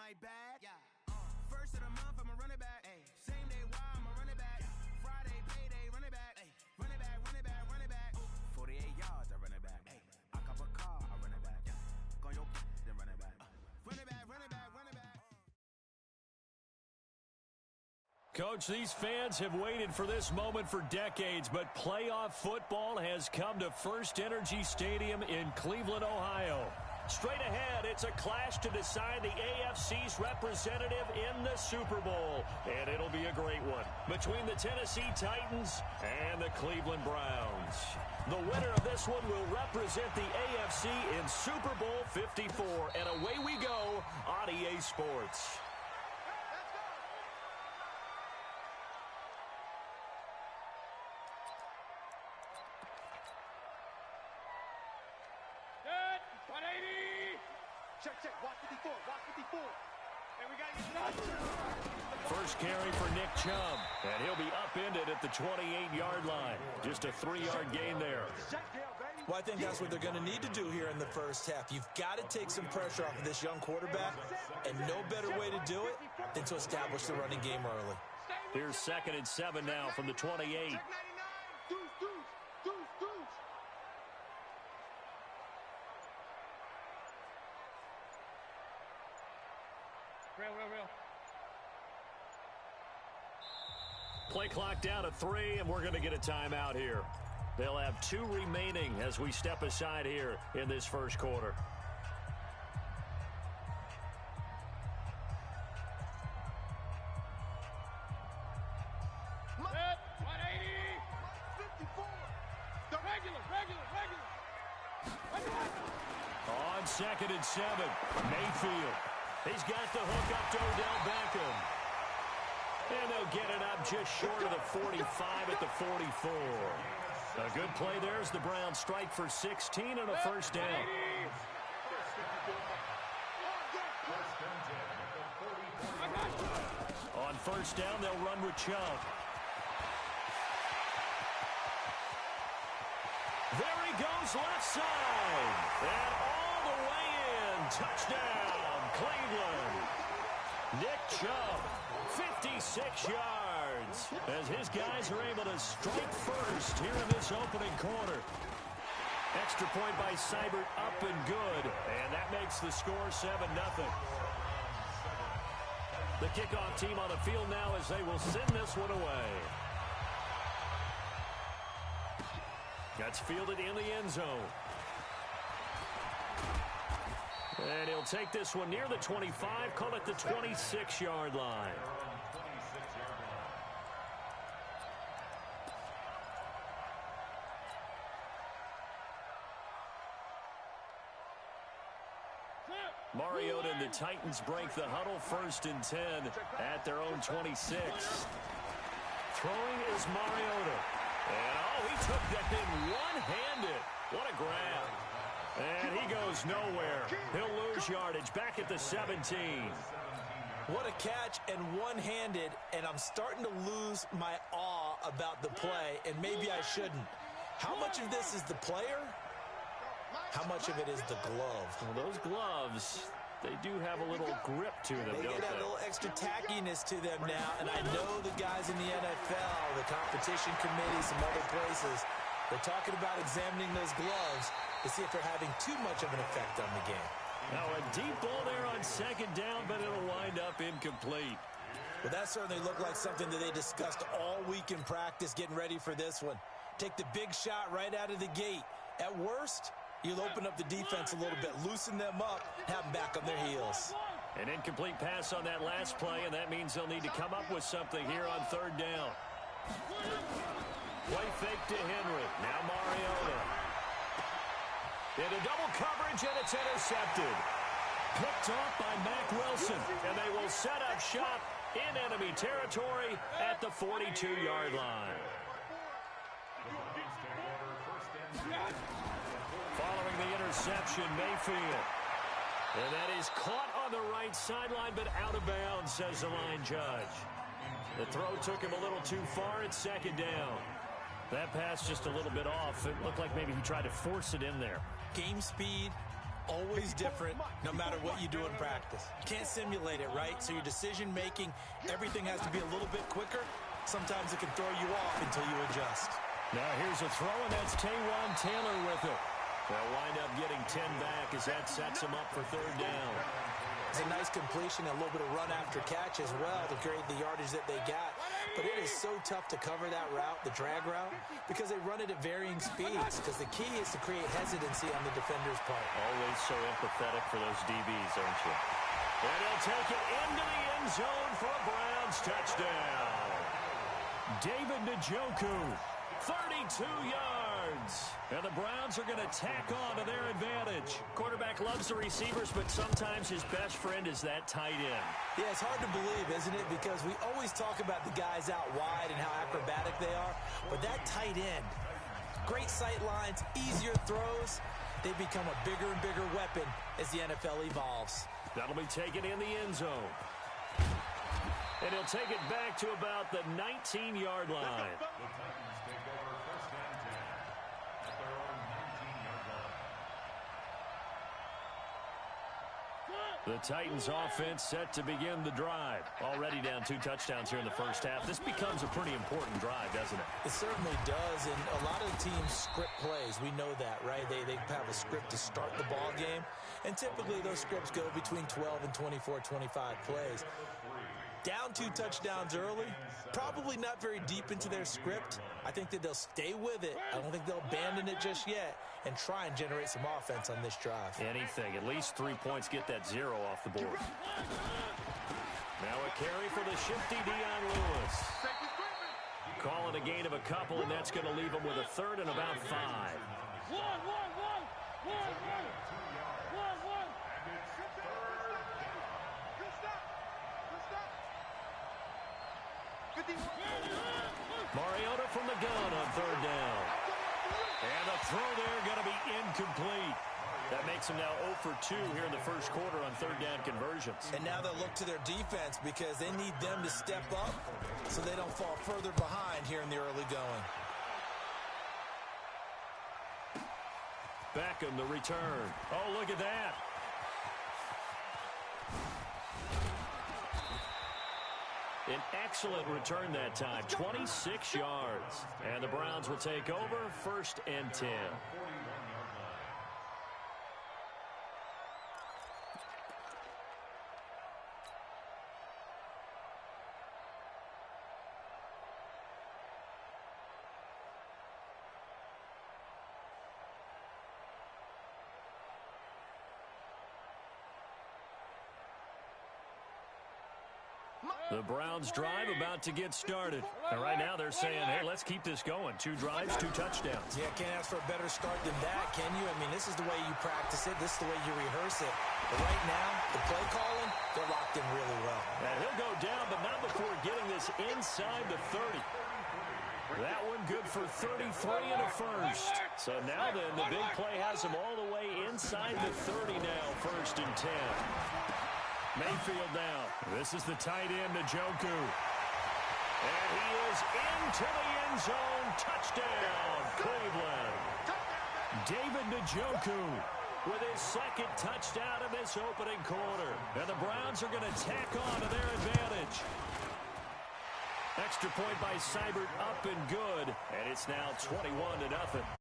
like bad. Yeah. First of the month, I'm a running back. Ay. Same day, why I'm a running back. Friday, payday, running back. Ay. Running back, running back, running back. 48 yards, I run it back. Ay. I cop a car, I run it back. Go on your then run it back. Run it back, run it back, run it back. Coach, these fans have waited for this moment for decades, but playoff football has come to First Energy Stadium in Cleveland, Ohio. Straight ahead, it's a clash to decide the AFC's representative in the Super Bowl, and it'll be a great one between the Tennessee Titans and the Cleveland Browns. The winner of this one will represent the AFC in Super Bowl 54, and away we go on EA Sports. First carry for Nick Chubb, and he'll be upended at the 28-yard line. Just a 3-yard gain there. Well, I think that's what they're going to need to do here in the first half. You've got to take some pressure off of this young quarterback, and no better way to do it than to establish the running game early. Here's 2nd and 7 now from the 28. Real. Play clock down to 3, and we're going to get a timeout here. They'll have 2 remaining as we step aside here in this first quarter. Set, 180. 54. The regular. On 2nd and 7, Mayfield. He's got the hook up to Odell Beckham. And they'll get it up just short of the 45 at the 44. A good play there as the Browns strike for 16 and a first down. On first down, they'll run with Chubb. There he goes, left side. And all the way in. Touchdown, Cleveland. Nick Chubb, 56 yards, as his guys are able to strike first here in this opening quarter. Extra point by Seibert, up and good, and that makes the score 7-0. The kickoff team on the field now as they will send this one away. That's fielded in the end zone. And he'll take this one near the 25, call it the 26-yard line. Mariota and the Titans break the huddle, 1st and 10 at their own 26. Throwing is Mariota. And, he took that in one-handed. What a grab. And he goes nowhere. He'll lose yardage back at the 17. What a catch and one-handed, and I'm starting to lose my awe about the play, and maybe I shouldn't. How much of this is the player? How much of it is the glove? Well, those gloves, they do have a little grip to them, don't they? They get a little extra tackiness to them now, and I know the guys in the NFL, the competition committee, some other places, they're talking about examining those gloves to see if they're having too much of an effect on the game. Now a deep ball there on 2nd down, but it'll wind up incomplete. Well, that certainly looked like something that they discussed all week in practice getting ready for this one. Take the big shot right out of the gate. At worst, you'll open up the defense a little bit, loosen them up, have them back on their heels. An incomplete pass on that last play, and that means they'll need to come up with something here on 3rd down. Play fake to Henry. Now Mariota. Into double coverage, and it's intercepted. Picked off by Mack Wilson, and they will set up shop in enemy territory at the 42-yard line. Following the interception, Mayfield. And that is caught on the right sideline, but out of bounds, says the line judge. The throw took him a little too far. It's 2nd down. That pass just a little bit off. It looked like maybe he tried to force it in there. Game speed, always different no matter what you do in practice. You can't simulate it, right? So your decision-making, everything has to be a little bit quicker. Sometimes it can throw you off until you adjust. Now here's a throw, and that's Taywan Taylor with it. They'll wind up getting 10 back as that sets them up for third down. It's a nice completion, a little bit of run after catch as well to create the yardage that they got. But it is so tough to cover that route, the drag route, because they run it at varying speeds. Because the key is to create hesitancy on the defender's part. Always so empathetic for those DBs, aren't you? And he'll take it into the end zone for a Browns touchdown. David Njoku, 32 yards. And the Browns are going to tack on to their advantage. Quarterback loves the receivers, but sometimes his best friend is that tight end. Yeah, it's hard to believe, isn't it? Because we always talk about the guys out wide and how acrobatic they are. But that tight end, great sight lines, easier throws, they become a bigger and bigger weapon as the NFL evolves. That'll be taken in the end zone. And he'll take it back to about the 19-yard line. The Titans offense set to begin the drive. Already down 2 touchdowns here in the first half. This becomes a pretty important drive, doesn't it? It certainly does, and a lot of the teams script plays. We know that, right? They have a script to start the ball game, and typically those scripts go between 12 and 24, 25 plays. Down 2 touchdowns early, probably not very deep into their script. I think that they'll stay with it. I don't think they'll abandon it just yet and try and generate some offense on this drive. Anything. At least 3 points, get that 0 off the board. Now a carry for the shifty Dion Lewis. Calling a gain of a couple, and that's going to leave him with a third and about 5. Mariota from the gun on third down. And the throw there going to be incomplete. That makes them now 0 for 2 here in the first quarter on third down conversions. And now they'll look to their defense because they need them to step up so they don't fall further behind here in the early going. Beckham the return. Oh, look at that. An excellent return that time, 26 yards. And the Browns will take over, 1st and 10. The Browns drive about to get started. And right now they're saying, hey, let's keep this going. 2 drives, 2 touchdowns. Yeah, can't ask for a better start than that, can you? I mean, this is the way you practice it. This is the way you rehearse it. But right now, the play calling, they're locked in really well. And he'll go down, but not before getting this inside the 30. That one good for 33 and a first. So now then, the big play has him all the way inside the 30 now, 1st and 10. Mayfield now. This is the tight end, Njoku. And he is into the end zone. Touchdown, Cleveland. David Njoku with his 2nd touchdown in this opening quarter. And the Browns are going to tack on to their advantage. Extra point by Seibert up and good. And it's now 21-0.